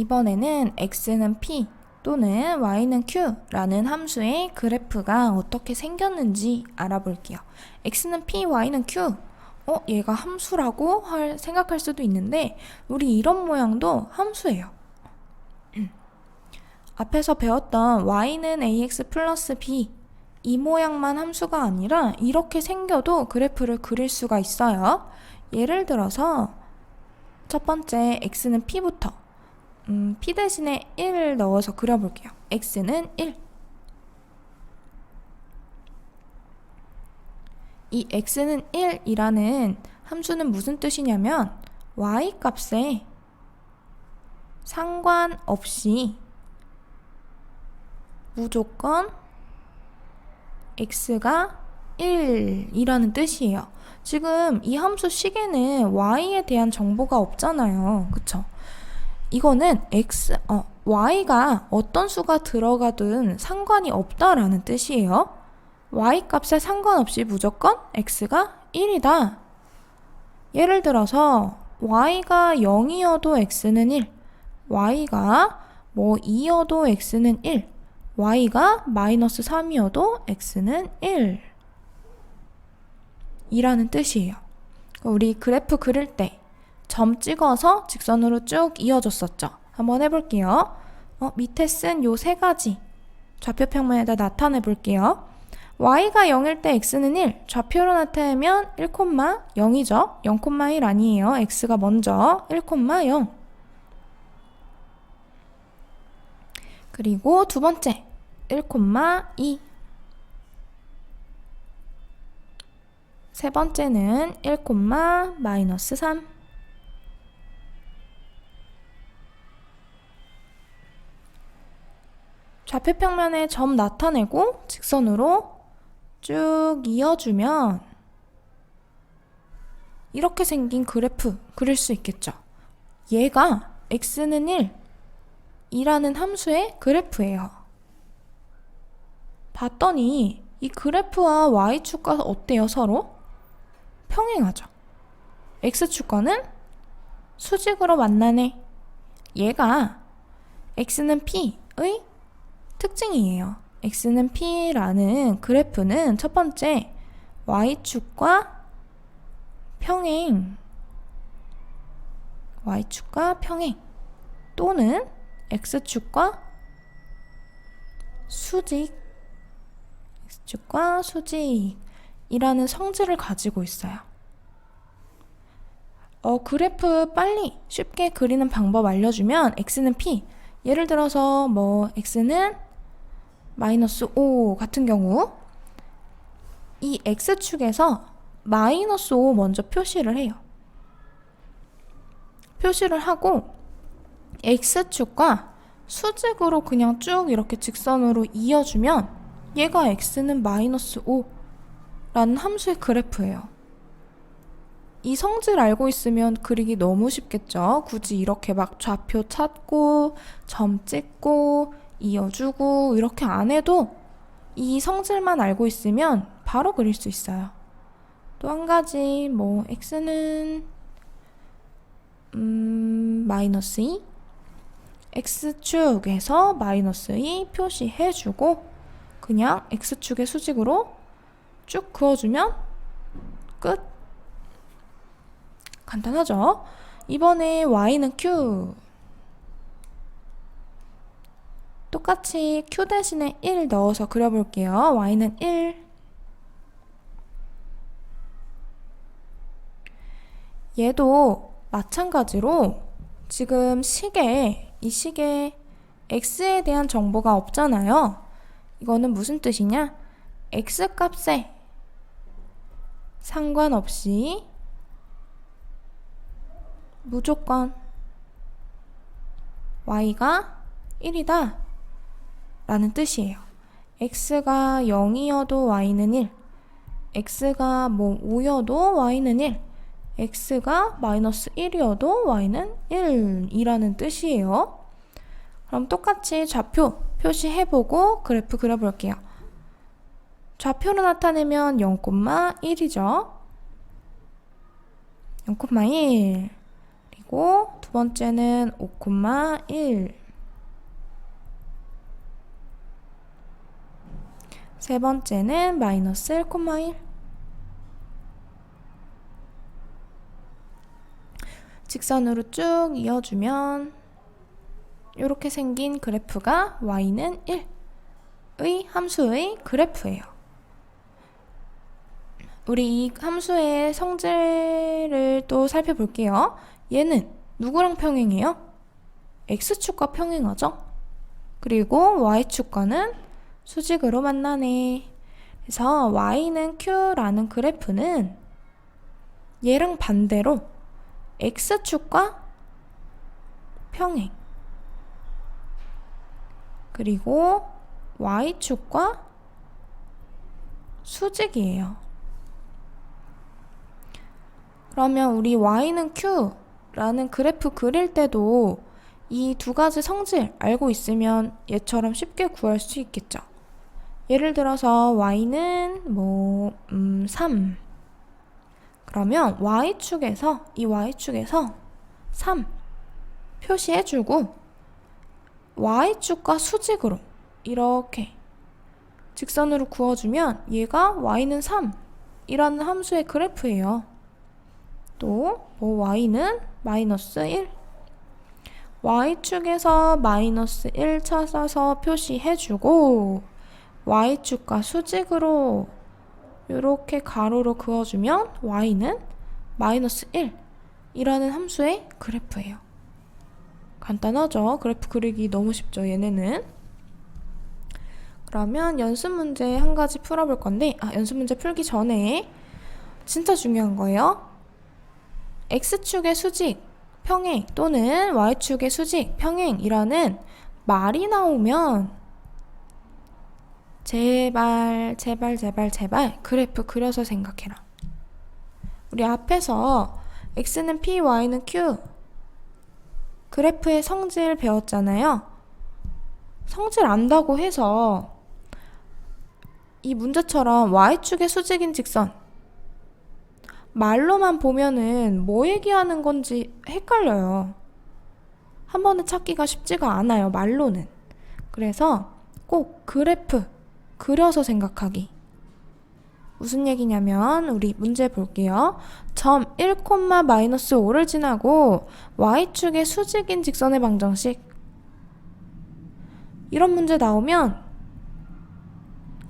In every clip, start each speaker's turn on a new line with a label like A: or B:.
A: 이번에는 x는 p 또는 y는 q라는 함수의 그래프가 어떻게 생겼는지 알아볼게요. x는 p, y는 q. 얘가 함수라고 생각할 수도 있는데 우리 이런 모양도 함수예요. 앞에서 배웠던 y는 ax 플러스 b 이 모양만 함수가 아니라 이렇게 생겨도 그래프를 그릴 수가 있어요. 예를 들어서 첫 번째 x는 p부터 p 대신에 1을 넣어서 그려볼게요. x는 1. 이 x는 1이라는 함수는 무슨 뜻이냐면 y 값에 상관없이 무조건 x가 1이라는 뜻이에요. 지금 이 함수 식에는 y에 대한 정보가 없잖아요. 그쵸? 이거는 y가 어떤 수가 들어가든 상관이 없다라는 뜻이에요. y 값에 상관없이 무조건 x가 1이다. 예를 들어서 y가 0이어도 x는 1, y가 2여도 x는 1, y가 마이너스 3이어도 x는 1 이라는 뜻이에요. 우리 그래프 그릴 때 점 찍어서 직선으로 쭉 이어줬었죠. 한번 해볼게요. 밑에 쓴 요 세 가지 좌표 평면에다 나타내 볼게요. y가 0일 때 x는 1, 좌표로 나타내면 1,0이죠. 0,1 아니에요. x가 먼저 1,0. 그리고 두 번째 1,2. 세 번째는 1,-3. 좌표 평면에 점 나타내고 직선으로 쭉 이어주면 이렇게 생긴 그래프 그릴 수 있겠죠. 얘가 x는 1 이라는 함수의 그래프예요. 봤더니 이 그래프와 y축과 어때요? 서로 평행하죠. x축과는 수직으로 만나네. 얘가 x는 p의 특징이에요. x는 p라는 그래프는 첫 번째 y축과 평행, y축과 평행 또는 x축과 수직, x축과 수직이라는 성질을 가지고 있어요. 그래프 빨리 쉽게 그리는 방법 알려주면 x는 p, 예를 들어서 x는 마이너스 5 같은 경우 이 x축에서 마이너스 5 먼저 표시를 해요. 표시를 하고 x축과 수직으로 그냥 쭉 이렇게 직선으로 이어주면 얘가 x는 마이너스 5라는 함수의 그래프예요. 이 성질 알고 있으면 그리기 너무 쉽겠죠. 굳이 이렇게 막 좌표 찾고 점 찍고 이어주고 이렇게 안 해도 이 성질만 알고 있으면 바로 그릴 수 있어요. 또 한 가지 x는 마이너스 2, x축에서 마이너스 2 표시해주고 그냥 x축의 수직으로 쭉 그어주면 끝. 간단하죠? 이번에 y는 q. 똑같이 q 대신에 1 넣어서 그려볼게요. y는 1. 얘도 마찬가지로 지금 이 식에 x에 대한 정보가 없잖아요. 이거는 무슨 뜻이냐? x값에 상관없이 무조건 y가 1이다 라는 뜻이에요. x가 0이어도 y는 1, x가 5여도 y는 1, x가 마이너스 1이어도 y는 1이라는 뜻이에요. 그럼 똑같이 좌표 표시해보고 그래프 그려볼게요. 좌표로 나타내면 0,1이죠. 0,1. 그리고 두 번째는 5,1. 세 번째는 마이너스 1,1. 직선으로 쭉 이어주면 이렇게 생긴 그래프가 y는 1의 함수의 그래프예요. 우리 이 함수의 성질을 또 살펴볼게요. 얘는 누구랑 평행해요? x축과 평행하죠? 그리고 y축과는 수직으로 만나네. 그래서 y는 q라는 그래프는 얘랑 반대로 x축과 평행, 그리고 y축과 수직이에요. 그러면 우리 y는 q라는 그래프 그릴 때도 이 두 가지 성질 알고 있으면 얘처럼 쉽게 구할 수 있겠죠. 예를 들어서 y는 3. 그러면 y축에서 이 y축에서 3 표시해주고 y축과 수직으로 이렇게 직선으로 그어주면 얘가 y는 3 이라는 함수의 그래프예요. 또 y는 마이너스 1. y축에서 마이너스 1 찾아서 표시해주고 y축과 수직으로 이렇게 가로로 그어주면 y는 마이너스 1 이라는 함수의 그래프예요. 간단하죠? 그래프 그리기 너무 쉽죠? 얘네는. 그러면 연습 문제 한 가지 풀어볼 건데 연습 문제 풀기 전에 진짜 중요한 거예요. x축의 수직, 평행 또는 y축의 수직, 평행이라는 말이 나오면 제발 그래프 그려서 생각해라. 우리 앞에서 x는 p, y는 q 그래프의 성질 배웠잖아요. 성질 안다고 해서 이 문제처럼 y축의 수직인 직선 말로만 보면은 뭐 얘기하는 건지 헷갈려요. 한 번에 찾기가 쉽지가 않아요, 말로는. 그래서 꼭 그래프 그려서 생각하기. 무슨 얘기냐면 우리 문제 볼게요. 점 1,-5를 지나고 y축의 수직인 직선의 방정식. 이런 문제 나오면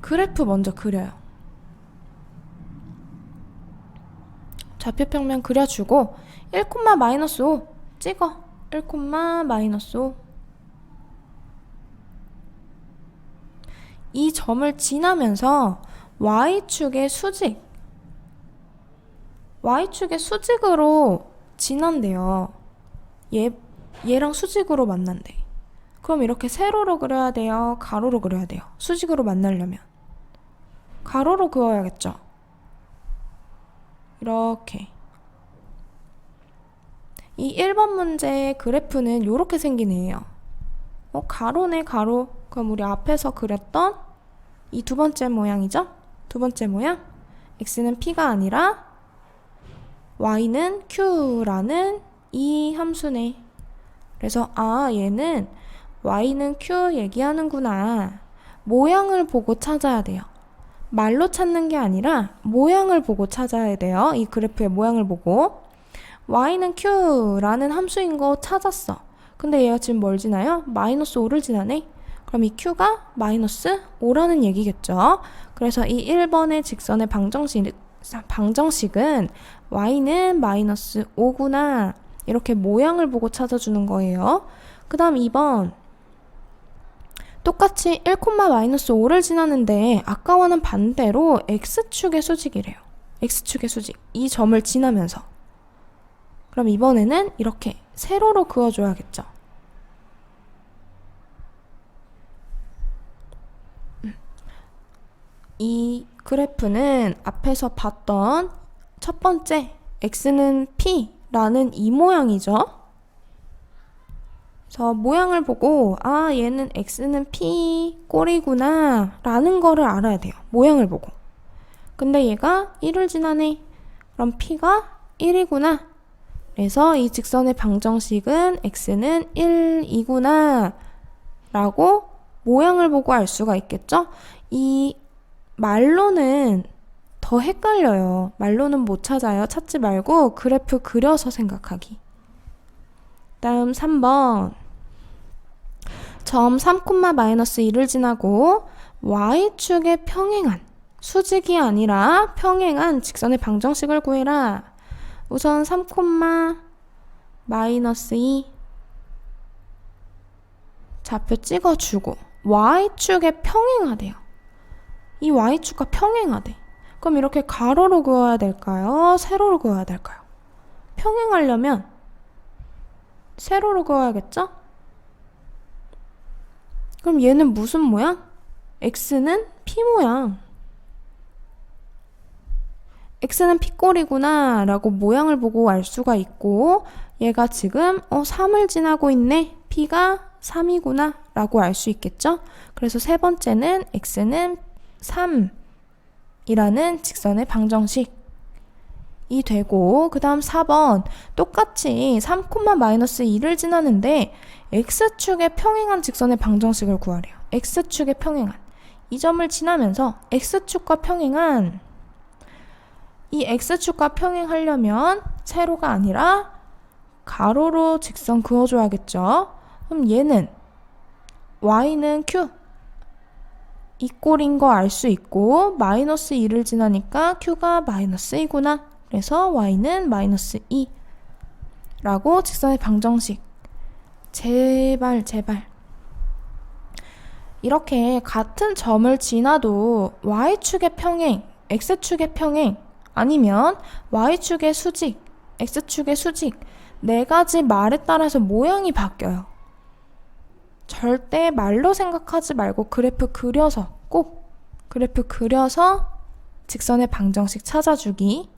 A: 그래프 먼저 그려요. 좌표평면 그려주고 1,-5 찍어. 1,-5. 이 점을 지나면서 y축의 수직으로 지난대요. 얘랑 수직으로 만난대. 그럼 이렇게 세로로 그려야 돼요? 가로로 그려야 돼요? 수직으로 만나려면 가로로 그어야겠죠? 이렇게. 이 1번 문제의 그래프는 이렇게 생긴 애예요. 가로네, 가로. 그럼 우리 앞에서 그렸던 이 두 번째 모양이죠? 두 번째 모양. x는 p가 아니라 y는 q라는 이 함수네. 그래서 얘는 y는 q 얘기하는구나. 모양을 보고 찾아야 돼요. 말로 찾는 게 아니라 모양을 보고 찾아야 돼요. 이 그래프의 모양을 보고. y는 q라는 함수인 거 찾았어. 근데 얘가 지금 뭘 지나요? 마이너스 5를 지나네. 그럼 이 q가 마이너스 5라는 얘기겠죠. 그래서 이 1번의 직선의 방정식은 y는 마이너스 5구나. 이렇게 모양을 보고 찾아주는 거예요. 그 다음 2번. 똑같이 1,-5를 지나는데 아까와는 반대로 x축의 수직이래요. x축의 수직. 이 점을 지나면서. 그럼 이번에는 이렇게 세로로 그어줘야겠죠. 이 그래프는 앞에서 봤던 첫 번째 x는 p라는 이 모양이죠. 그래서 모양을 보고 얘는 x는 p 꼴이구나 라는 거를 알아야 돼요. 모양을 보고. 근데 얘가 1을 지나네. 그럼 p가 1이구나. 그래서 이 직선의 방정식은 x는 1이구나 라고 모양을 보고 알 수가 있겠죠? 이 말로는 더 헷갈려요. 말로는 못 찾아요. 찾지 말고 그래프 그려서 생각하기. 다음 3번. 점 3,-1을 지나고 y축에 평행한, 수직이 아니라 평행한 직선의 방정식을 구해라. 우선 3,-2 좌표 찍어주고 y축에 평행하대요. 이 y축과 평행하대. 그럼 이렇게 가로로 그어야 될까요? 세로로 그어야 될까요? 평행하려면 세로로 그어야겠죠? 그럼 얘는 무슨 모양? x는 p 모양. x는 p꼴이구나 라고 모양을 보고 알 수가 있고, 얘가 지금 3을 지나고 있네, p가 3이구나 라고 알 수 있겠죠? 그래서 세 번째는 x는 3이라는 직선의 방정식이 되고, 그 다음 4번 똑같이 3,-2를 지나는데 x축에 평행한 직선의 방정식을 구하래요. x축에 평행한, 이 점을 지나면서 x축과 평행한, 이 x축과 평행하려면 세로가 아니라 가로로 직선 그어줘야겠죠. 그럼 얘는 y는 q 이 꼴인 거 알 수 있고, -2를 지나니까 q가 -2구나. 그래서 y는 -2 라고 직선의 방정식. 제발 이렇게 같은 점을 지나도 y축의 평행, x축의 평행, 아니면 y축의 수직, x축의 수직, 네 가지 말에 따라서 모양이 바뀌어요. 절대 말로 생각하지 말고 그래프 그려서, 꼭 그래프 그려서 직선의 방정식 찾아주기.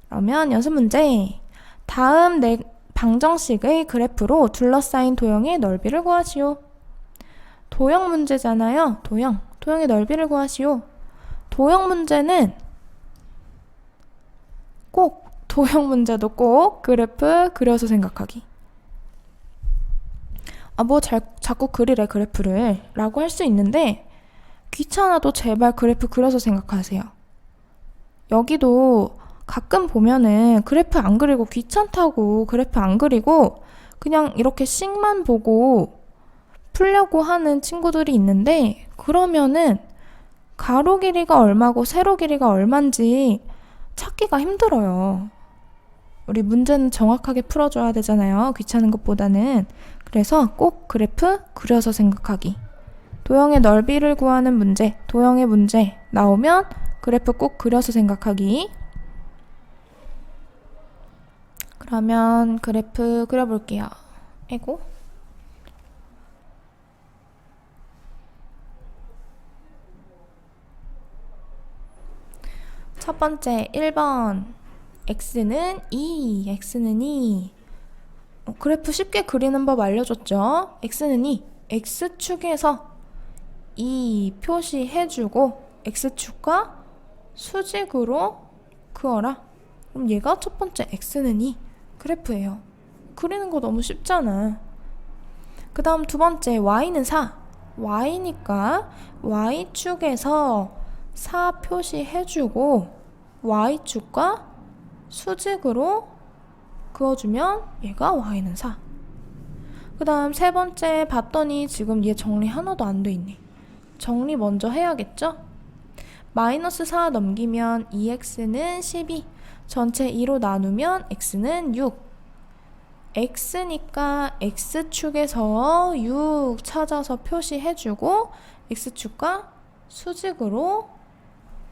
A: 그러면 연습 문제. 다음 네 방정식의 그래프로 둘러싸인 도형의 넓이를 구하시오. 도형 문제잖아요. 도형의 넓이를 구하시오. 도형 문제는 꼭, 도형 문제도 꼭 그래프 그려서 생각하기. 자꾸 그리래 그래프를 라고 할 수 있는데, 귀찮아도 제발 그래프 그려서 생각하세요. 여기도 가끔 보면은 그래프 안 그리고, 귀찮다고 그래프 안 그리고 그냥 이렇게 식만 보고 풀려고 하는 친구들이 있는데, 그러면은 가로 길이가 얼마고 세로 길이가 얼만지 찾기가 힘들어요. 우리 문제는 정확하게 풀어줘야 되잖아요. 귀찮은 것보다는. 그래서 꼭 그래프 그려서 생각하기. 도형의 넓이를 구하는 문제, 도형의 문제 나오면 그래프 꼭 그려서 생각하기. 그러면 그래프 그려볼게요. 아이고. 첫 번째 1번. x는 2. 그래프 쉽게 그리는 법 알려줬죠? x는 2. x축에서 2 표시해주고 x축과 수직으로 그어라. 그럼 얘가 첫 번째 x는 2 그래프예요. 그리는 거 너무 쉽잖아. 그 다음 두 번째 y는 4. y니까 y축에서 4 표시해주고 y축과 수직으로 그어주면 얘가 y는 4. 그 다음 세 번째 봤더니 지금 얘 정리 하나도 안 돼 있네. 정리 먼저 해야겠죠? -4 넘기면 2x는 12. 전체 2로 나누면 x는 6. x니까 x축에서 6 찾아서 표시해주고 x축과 수직으로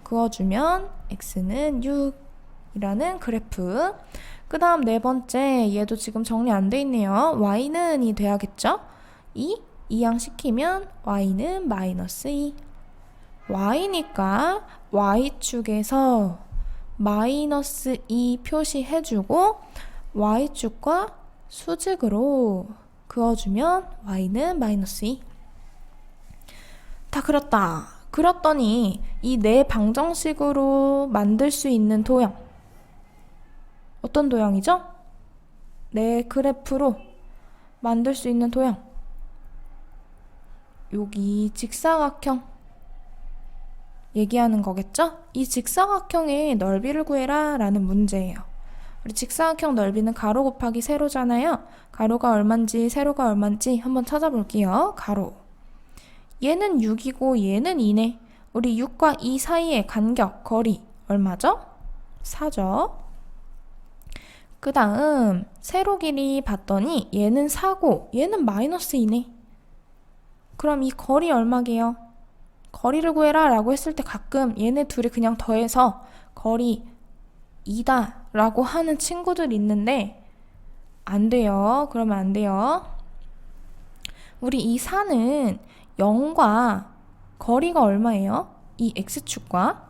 A: 그어주면 x는 6이라는 그래프. 그 다음 네 번째, 얘도 지금 정리 안 돼 있네요. y는 2 돼야겠죠? 2양 시키면 y는 -2. y니까 y축에서 -2 표시해주고 y축과 수직으로 그어주면 y는 -2. 다 그렸다. 그렸더니 이 네 방정식으로 만들 수 있는 도형, 어떤 도형이죠? 내 그래프로 만들 수 있는 도형. 여기 직사각형 얘기하는 거겠죠? 이 직사각형의 넓이를 구해라 라는 문제예요. 우리 직사각형 넓이는 가로 곱하기 세로잖아요. 가로가 얼만지 세로가 얼만지 한번 찾아볼게요. 가로. 얘는 6이고 얘는 2네. 우리 6과 2 사이의 간격, 거리 얼마죠? 4죠. 그 다음 세로 길이 봤더니 얘는 4고 얘는 마이너스 2네. 그럼 이 거리 얼마게요? 거리를 구해라 라고 했을 때 가끔 얘네 둘이 그냥 더해서 거리 2다 라고 하는 친구들 있는데 안 돼요. 그러면 안 돼요. 우리 이 4는 0과 거리가 얼마예요? 이 x축과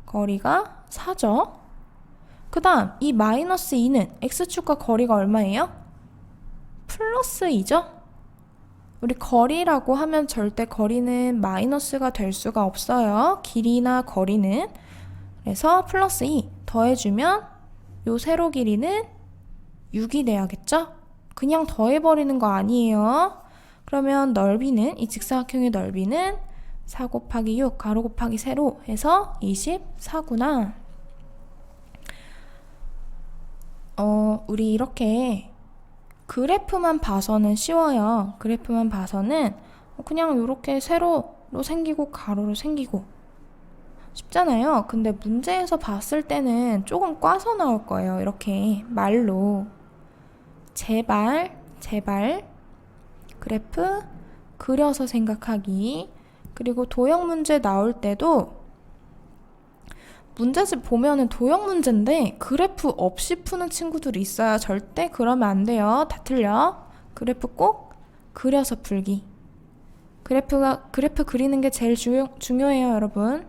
A: 거리가 4죠. 그 다음 이 마이너스 2는 x축과 거리가 얼마예요? 플러스 2죠. 우리 거리라고 하면 절대 거리는 마이너스가 될 수가 없어요. 길이나 거리는. 그래서 플러스 2 더해주면 요 세로 길이는 6이 돼야겠죠? 그냥 더해버리는 거 아니에요. 그러면 넓이는, 이 직사각형의 넓이는 4 곱하기 6 가로 곱하기 세로 해서 24구나. 우리 이렇게 그래프만 봐서는 쉬워요. 그래프만 봐서는 그냥 이렇게 세로로 생기고 가로로 생기고 쉽잖아요. 근데 문제에서 봤을 때는 조금 꽈서 나올 거예요. 이렇게 말로. 제발 그래프 그려서 생각하기. 그리고 도형 문제 나올 때도 문제집 보면은 도형 문제인데 그래프 없이 푸는 친구들이 있어요. 절대 그러면 안 돼요. 다 틀려. 그래프 꼭 그려서 풀기. 그래프 그리는 게 제일 중요해요, 여러분.